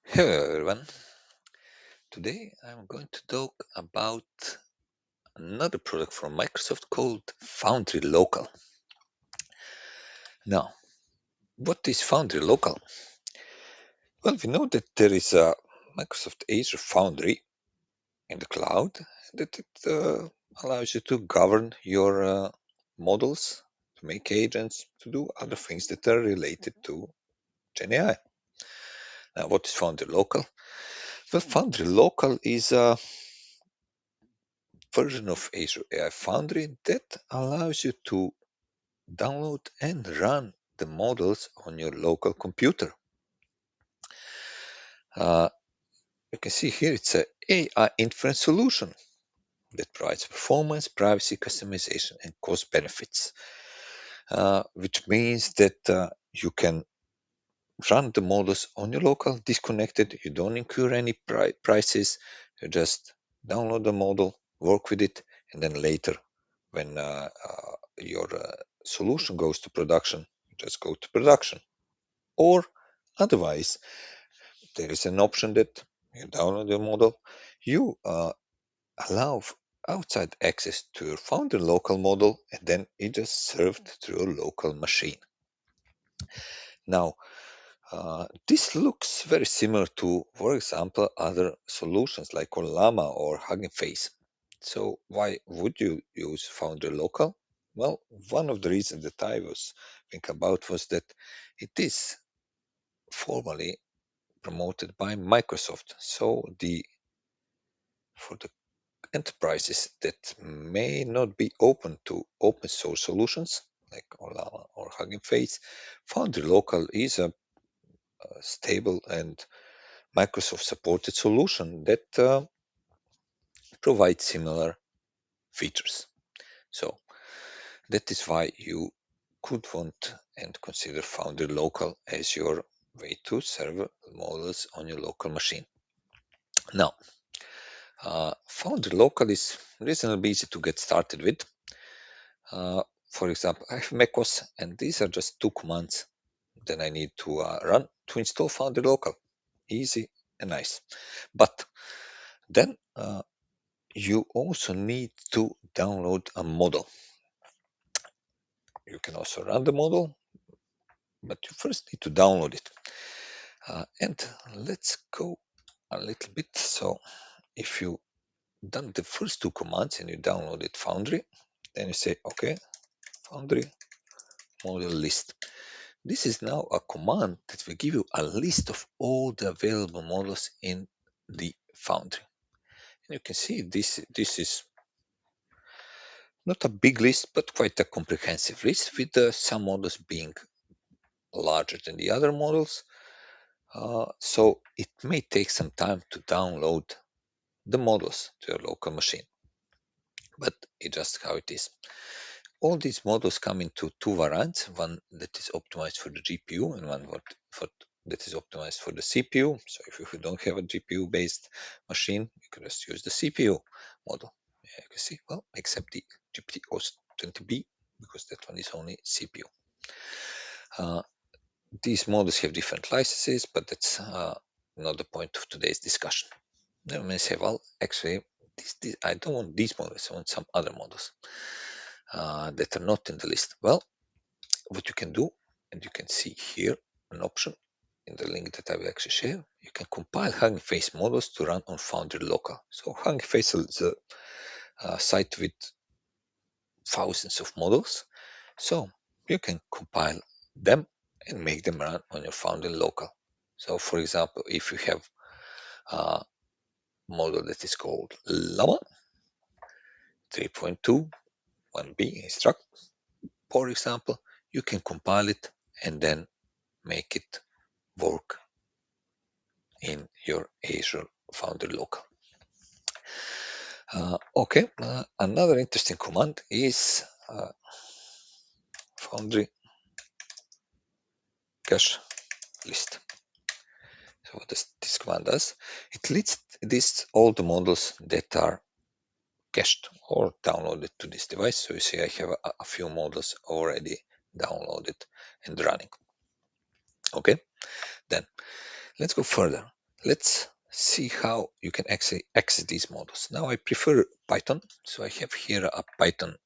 Hello everyone. Today I'm going to talk about another product from Microsoft called Foundry Local. Now, what is Foundry Local? Well, we know that there is a Microsoft Azure Foundry in the cloud that it allows you to govern your models, to make agents, to do other things that are related to GenAI. Now, what is Foundry Local? Well, Foundry Local is a version of Azure AI Foundry that allows you to download and run the models on your local computer. Uh, you can see here it's an AI inference solution that provides performance, privacy, customization, and cost benefits, which means that you can run the models on your local disconnected. You don't incur any prices. You just download the model, work with it, and then later, when your solution goes to production, you just go to production. Or otherwise, there is an option that you download the model, you allow outside access to your Foundry local model, and then it just served through a local machine. Now, this looks very similar to, for example, other solutions like Llama or Hugging Face. So why would you use Foundry Local? Well, one of the reasons that I was thinking about was that it is formally promoted by Microsoft. So for the enterprises that may not be open to open source solutions like Llama or Hugging Face, Foundry Local is a stable and Microsoft supported solution that provides similar features. So that is why you could want and consider Foundry Local as your way to serve models on your local machine. Now, Foundry Local is reasonably easy to get started with. For example, I have macOS, and these are just 2 commands that I need to run to install Foundry Local. Easy and nice. But then you also need to download a model. You can also run the model, but you first need to download it. And let's go a little bit. So if you done the first 2 commands and you downloaded Foundry, then you say, okay, Foundry model list. This is now a command that will give you a list of all the available models in the Foundry. And you can see this is not a big list, but quite a comprehensive list with some models being larger than the other models. So it may take some time to download the models to your local machine, but it's just how it is. All these models come into 2 variants, one that is optimized for the GPU and one that is optimized for the CPU. So if you don't have a GPU based machine, you can just use the CPU model. You can see, well, except the GPT-20B, because that one is only CPU. These models have different licenses, but that's not the point of today's discussion. Then may say, well, actually, I don't want these models, I want some other models that are not in the list. Well, what you can do, and you can see here an option in the link that I will actually share, you can compile Hugging Face models to run on Foundry Local. So Hugging Face is a site with thousands of models. So you can compile them and make them run on your Foundry Local. So for example, if you have a model that is called Llama 3.2 1B instruct, for example, you can compile it and then make it work in your Azure Foundry Local. Okay, another interesting command is Foundry cache list. So what this command does, it lists all the models that are cached or downloaded to this device. So you see I have a few models already downloaded and running. Okay, then let's go further. let's see how you can actually access these models. Now I prefer Python, so I have here a Python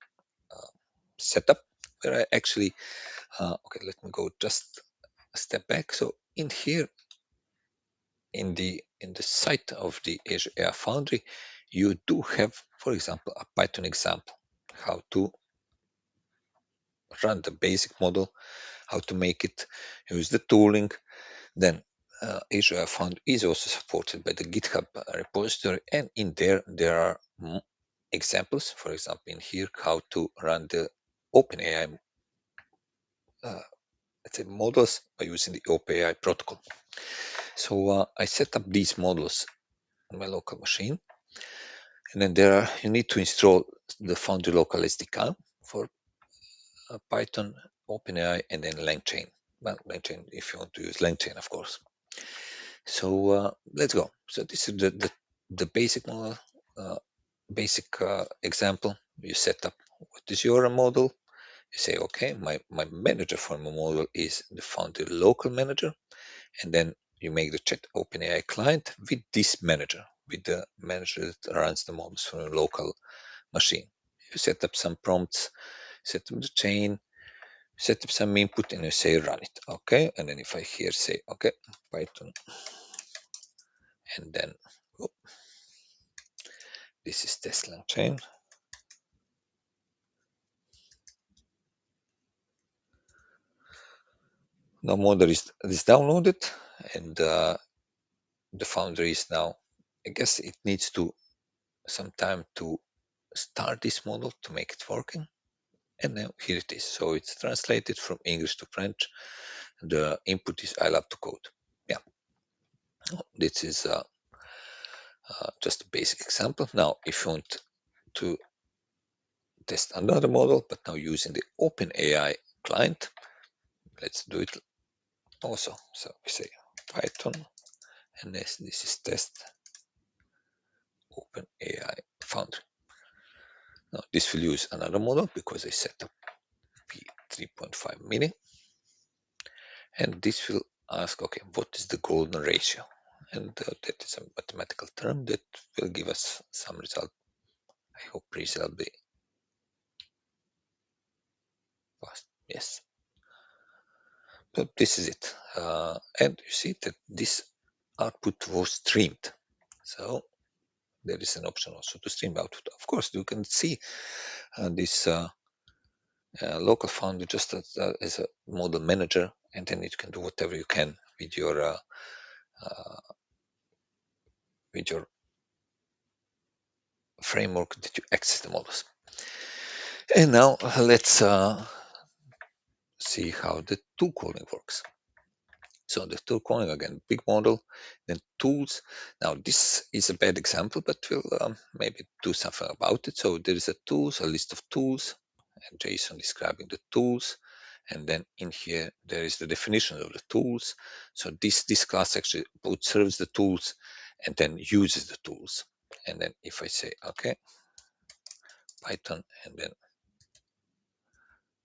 setup where I actually, okay, let me go just a step back. So in here, in the site of the Azure AI Foundry, you do have, for example, a Python example, how to run the basic model, how to make it, use the tooling. Then Azure AI Foundry is also supported by the GitHub repository, and in there are examples, for example, in here, how to run the OpenAI uh, let's say models by using the OpenAI protocol. So I set up these models on my local machine, and then you need to install the Foundry local SDK for Python, OpenAI, and then LangChain. Well, LangChain if you want to use LangChain, of course. So let's go. So this is the basic model, basic example. You set up what is your model. You say, okay, my manager for my model is the Foundry local manager, and then you make the chat OpenAI client with this manager, with the manager that runs the models from your local machine. You set up some prompts, set up the chain, set up some input, and you say run it. Okay, and then if I here say okay, Python, and then oh, this is test lang chain. Now model is downloaded, and the Foundry is now. I guess it needs to some time to start this model to make it working. And now here it is. So it's translated from English to French. The input is I love to code. Yeah, this is just a basic example. Now, if you want to test another model, but now using the OpenAI client, let's do it also. So we say Python, and this is test OpenAI Foundry. Now this will use another model because I set up P3.5 mini, and this will ask, okay, what is the golden ratio? And that is a mathematical term that will give us some result. I hope result will be fast. Yes. So this is it. And you see that this output was streamed. So there is an option also to stream output. Of course, you can see this local foundry just as a model manager, and then you can do whatever you can with your framework that you access the models. And now let's see how the tool calling works. So the tool calling, again, big model, then tools. Now this is a bad example, but we'll maybe do something about it. So there is a tools, a list of tools, and JSON describing the tools. And then in here, there is the definition of the tools. So this class actually both serves the tools and then uses the tools. And then if I say, okay, Python, and then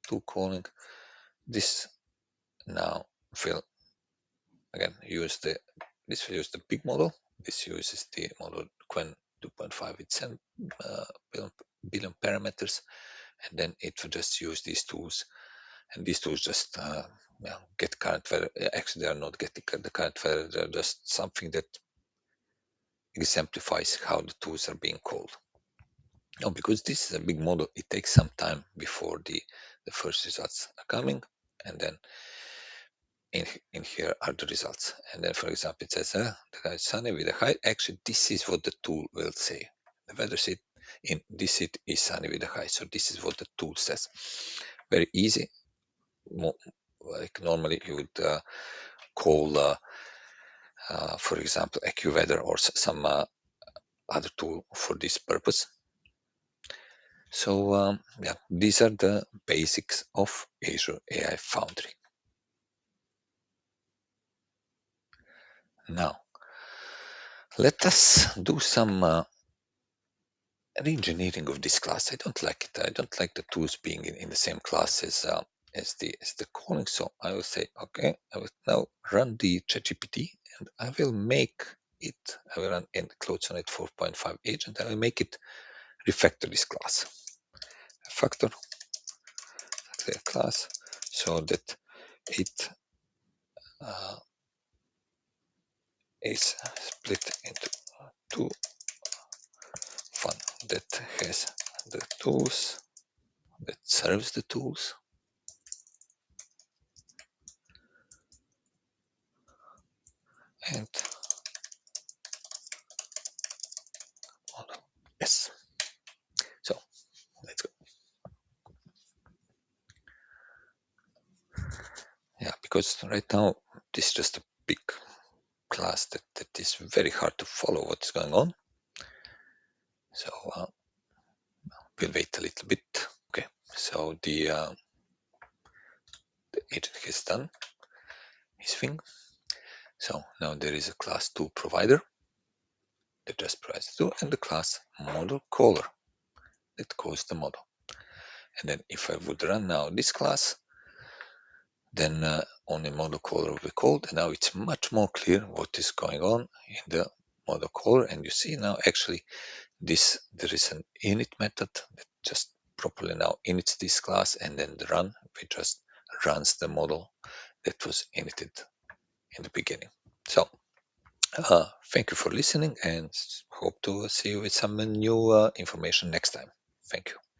tool calling, this now will again this will use the big model. This uses the model Quen 2.5 with 10 billion parameters, and then it will just use these tools, and these tools just get current value. Actually, they are not getting the current value; they're just something that exemplifies how the tools are being called. Now, because this is a big model, it takes some time before the first results are coming, and then in here are the results. And then, for example, it says the guy is sunny with a high. Actually, this is what the tool will say. The weather sheet in this sheet is sunny with a high. So this is what the tool says. Very easy. Like normally you would call, for example, AccuWeather or some other tool for this purpose. So yeah, these are the basics of Azure AI Foundry. Now, let us do some re-engineering of this class. I don't like it. I don't like the tools being in the same class as the calling. So I will say, okay, I will now run the ChatGPT, and I will make it. I will run and cloud sonnet 4.5 agent, and I make it refactor this class. Factor clear class so that it is split into two. One that has the tools, that serves the tools, and model. Yes. So let's go. Yeah, because right now this is just a big class that is very hard to follow what's going on. So we'll wait a little bit. Okay, so the agent has done his thing. So now there is a class tool provider that just provides the tool, and the class model caller that calls the model. And then if I would run now this class, then only model caller will be called, and now it's much more clear what is going on in the model caller. And you see now actually there is an init method that just properly now inits this class, and then the run which just runs the model that was initted in the beginning. So thank you for listening, and hope to see you with some new information next time. Thank you.